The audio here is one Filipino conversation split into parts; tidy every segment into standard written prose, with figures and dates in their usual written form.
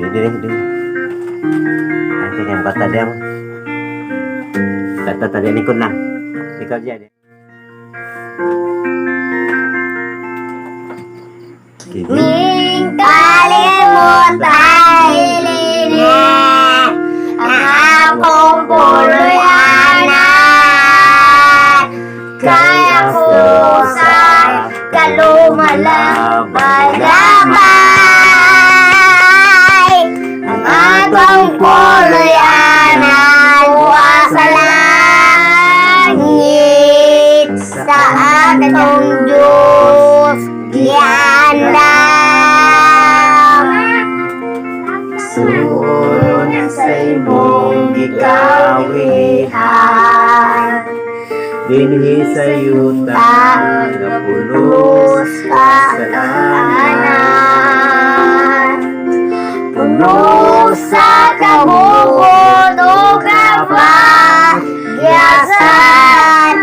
Dili. Ang kanyang bata diyan. Tata tadi likod lang. Ikaw diyan. Ning kalimutan ilini ang akong puluyanan. Kaya ko sa kalumalabay-labay ang atong puluyanan buwa sa langit sa atong Diyos giandam. Sunod sa imong gikawihan Dinhi sa yuta nga pulos kasalanan, puno sa kabukod o kapagyasan,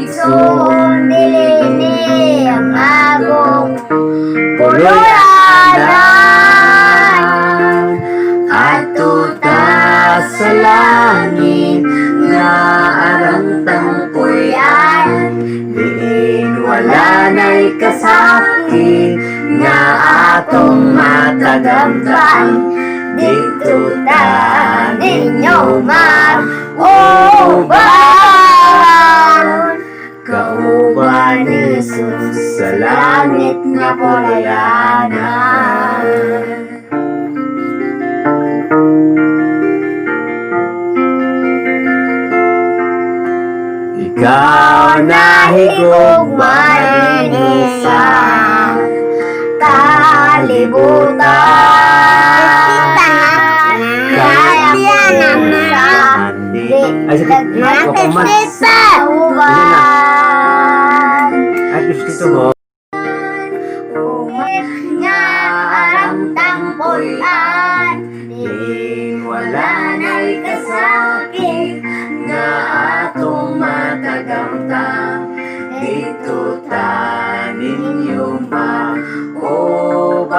igsoon dilini ang agong puluyanan. Adto ta sa langit nga arang tangpuyan, diin wala na'y kasakit nga atong matagamtan. Dito ta ninyo mag-uban, kauban ni Jesus sa langit nga pulayanan. Ikaw na higugman sa kalibutan, kaya sa Ay, sakit. sa uban. Ay, gusto mo. Umit nga arang tangpulan, di wala na'y kasakit nga atong matagamtang. Dito ta ninyo mag-uban,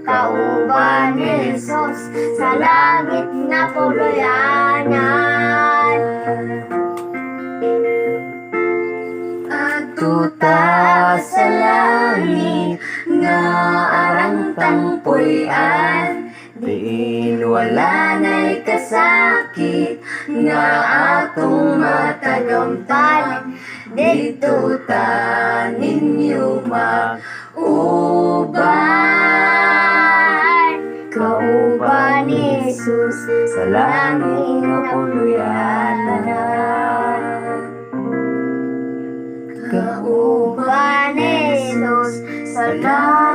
kauban ni Jesus sa langit na puluyanan. Adto ta sa langit nga arang tangpuyan, diin wala na'y kasakit nga atong matagamtan. Dito ta ninyo mag-uban, kauban ni Jesus sa langit na puluyanan. Kauban ni Jesus sa langit